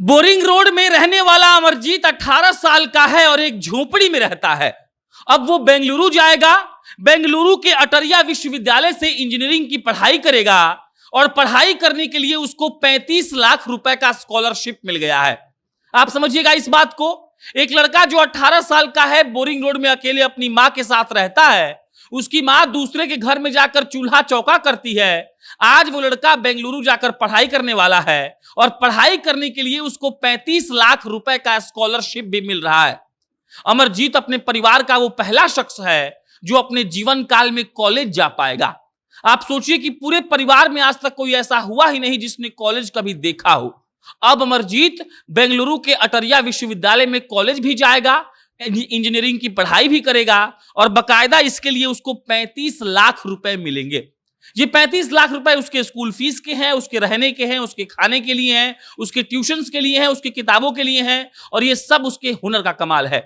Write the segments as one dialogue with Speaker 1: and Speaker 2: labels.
Speaker 1: Boring road में रहने वाला अमरजीत 18 साल का है और एक झोपड़ी में रहता है। अब वो बेंगलुरु जाएगा, बेंगलुरु के अटरिया विश्वविद्यालय से इंजीनियरिंग की पढ़ाई करेगा और पढ़ाई करने के लिए उसको 35 लाख रुपए का स्कॉलरशिप मिल गया है। आप समझिएगा इस बात को। एक लड़का जो 18 साल का है, बोरिंग रोड में अकेले अपनी मां के साथ रहता है, उसकी मां दूसरे के घर में जाकर चूल्हा चौका करती है। आज वो लड़का बेंगलुरु जाकर पढ़ाई करने वाला है और पढ़ाई करने के लिए उसको 35 लाख रुपए का स्कॉलरशिप भी मिल रहा है। अमरजीत अपने परिवार का वो पहला शख्स है जो अपने जीवन काल में कॉलेज जा पाएगा। आप सोचिए कि पूरे परिवार में आज तक कोई ऐसा हुआ ही नहीं जिसने कॉलेज कभी देखा हो। अब अमरजीत बेंगलुरु के अटरिया विश्वविद्यालय में कॉलेज भी जाएगा, इंजीनियरिंग की पढ़ाई भी करेगा और बकायदा इसके लिए उसको 35 लाख रुपए मिलेंगे। ये 35 लाख रुपए उसके स्कूल फीस के हैं, उसके रहने के हैं, उसके खाने के लिए हैं, उसके ट्यूशंस के लिए हैं, उसकी किताबों के लिए हैं और ये सब उसके हुनर का कमाल है।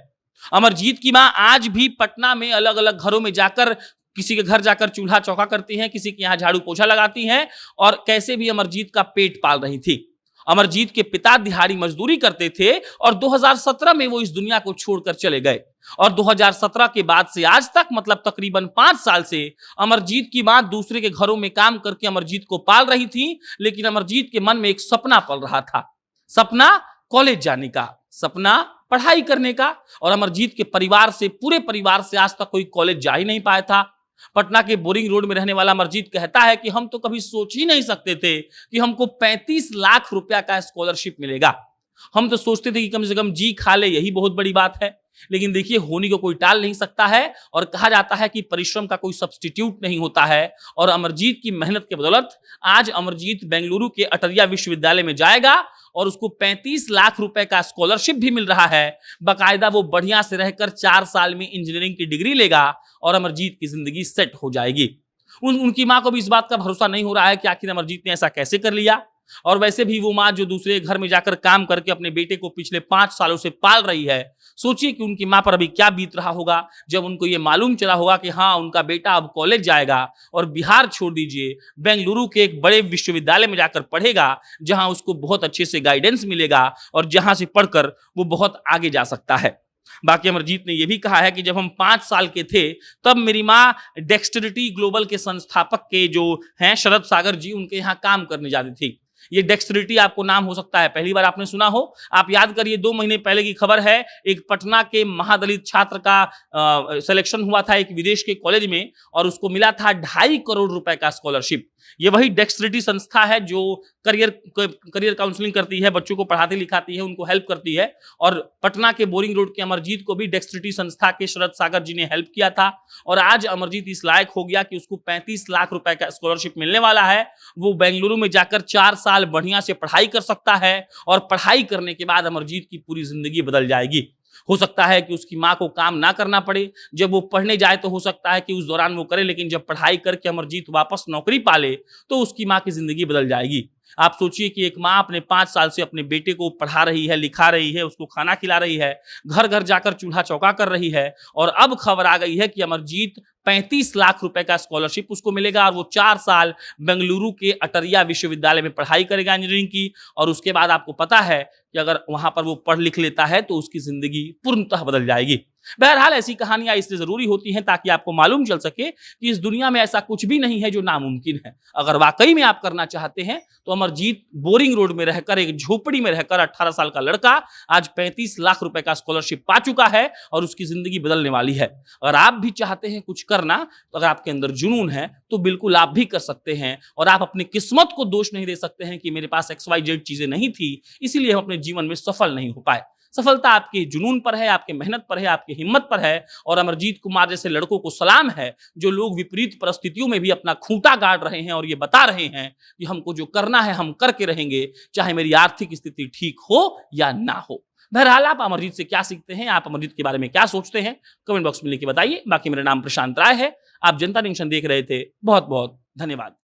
Speaker 1: अमरजीत की मां आज भी पटना में अलग अलग घरों में जाकर, किसी के घर जाकर चूल्हा चौका करती हैं, किसी के यहां झाड़ू पोछा लगाती हैं और कैसे भी अमरजीत का पेट पाल रही थी। अमरजीत के पिता दिहाड़ी मजदूरी करते थे और 2017 में वो इस दुनिया को छोड़कर चले गए और 2017 के बाद से आज तक, मतलब तकरीबन 5 साल से अमरजीत की मां दूसरे के घरों में काम करके अमरजीत को पाल रही थी। लेकिन अमरजीत के मन में एक सपना पल रहा था, सपना कॉलेज जाने का, सपना पढ़ाई करने का। और अमरजीत के परिवार से, पूरे परिवार से आज तक कोई कॉलेज जा ही नहीं पाया था। पटना के बोरिंग रोड में रहने वाला अमरजीत कहता है कि हम तो कभी सोच ही नहीं सकते थे कि हमको 35 लाख रुपया का स्कॉलरशिप मिलेगा। हम तो सोचते थे कि कम से कम जी खा ले, यही बहुत बड़ी बात है। लेकिन देखिए, होने को कोई टाल नहीं सकता है और कहा जाता है कि परिश्रम का कोई सब्स्टिट्यूट नहीं होता है। और अमरजीत की मेहनत के बदौलत आज अमरजीत बेंगलुरु के अटरिया विश्वविद्यालय में जाएगा और उसको 35 लाख रुपए का स्कॉलरशिप भी मिल रहा है। बकायदा वो बढ़िया से रहकर 4 साल में इंजीनियरिंग की डिग्री लेगा और अमरजीत की जिंदगी सेट हो जाएगी। उनकी मां को भी इस बात का भरोसा नहीं हो रहा है कि आखिर अमरजीत ने ऐसा कैसे कर लिया। और वैसे भी वो मां जो दूसरे घर में जाकर काम करके अपने बेटे को पिछले 5 सालों से पाल रही है, सोचिए कि उनकी मां पर अभी क्या बीत रहा होगा जब उनको ये मालूम चला होगा कि हाँ, उनका बेटा अब कॉलेज जाएगा और बिहार छोड़ दीजिए, बेंगलुरु के एक बड़े विश्वविद्यालय में जाकर पढ़ेगा, जहां उसको बहुत अच्छे से गाइडेंस मिलेगा और जहां से पढ़कर वो बहुत आगे जा सकता है। बाकी अमरजीत ने यह भी कहा है कि जब हम 5 साल के थे तब मेरी मां डेक्सटरिटी ग्लोबल के संस्थापक के जो हैं शरद सागर जी, उनके यहाँ काम करने जाती थी। ये डेक्सटरिटी आपको नाम हो सकता है, पहली बार आपने सुना हो। आप याद करिए, 2 महीने पहले की खबर है, एक पटना के महादलित छात्र का सिलेक्शन हुआ था एक विदेश के कॉलेज में और उसको मिला था 2.5 करोड़ रुपए का स्कॉलरशिप। ये वही डेक्सटरिटी संस्था है जो करियर काउंसलिंग करती है, बच्चों को पढ़ाती लिखाती है, उनको हेल्प करती है। और पटना के बोरिंग रोड के अमरजीत को भी डेक्सटरिटी संस्था के शरद सागर जी ने हेल्प किया था और आज अमरजीत इस लायक हो गया कि उसको 35 लाख रुपए का स्कॉलरशिप मिलने वाला है। वो बेंगलुरु में जाकर 4 साल बढ़िया से पढ़ाई कर सकता है और पढ़ाई करने के बाद अमरजीत की पूरी जिंदगी बदल जाएगी। हो सकता है कि उसकी मां को काम ना करना पड़े, जब वो पढ़ने जाए तो हो सकता है कि उस दौरान वो करे, लेकिन जब पढ़ाई करके अमरजीत वापस नौकरी पाले तो उसकी मां की जिंदगी बदल जाएगी। आप सोचिए कि एक मां अपने 5 साल से अपने बेटे को पढ़ा रही है, लिखा रही है, उसको खाना खिला रही है, घर घर जाकर चूल्हा चौका कर रही है और अब खबर आ गई है कि अमरजीत 35 लाख रुपए का स्कॉलरशिप उसको मिलेगा और वो 4 साल बेंगलुरु के अटरिया विश्वविद्यालय में पढ़ाई करेगा इंजीनियरिंग की। और उसके बाद आपको पता है कि अगर वहां पर वो पढ़ लिख लेता है तो उसकी जिंदगी पूर्णतः बदल जाएगी। बहरहाल, ऐसी कहानियां इसलिए जरूरी होती हैं ताकि आपको मालूम चल सके कि इस दुनिया में ऐसा कुछ भी नहीं है जो नामुमकिन है। अगर वाकई में आप करना चाहते हैं तो अमरजीत बोरिंग रोड में रहकर, एक झोपड़ी में रहकर, 18 साल का लड़का आज 35 लाख रुपए का स्कॉलरशिप पा चुका है और उसकी जिंदगी बदलने वाली है। अगर आप भी चाहते हैं कुछ करना, तो अगर आपके अंदर जुनून है तो बिल्कुल आप भी कर सकते हैं और आप अपनी किस्मत को दोष नहीं दे सकते हैं कि मेरे पास XYZ चीजें नहीं थी, इसीलिए हम अपने जीवन में सफल नहीं हो पाए। सफलता आपके जुनून पर है, आपके मेहनत पर है, आपकी हिम्मत पर है। और अमरजीत कुमार जैसे लड़कों को सलाम है जो लोग विपरीत परिस्थितियों में भी अपना खूंटा गाड़ रहे हैं और ये बता रहे हैं कि हमको जो करना है हम करके रहेंगे, चाहे मेरी आर्थिक स्थिति ठीक हो या ना हो। बहरहाल, आप अमरजीत से क्या सीखते हैं, आप अमरजीत के बारे में क्या सोचते हैं, कमेंट बॉक्स में लिख के बताइए। बाकी मेरा नाम प्रशांत राय है, आप जनता जंक्शन देख रहे थे। बहुत बहुत धन्यवाद।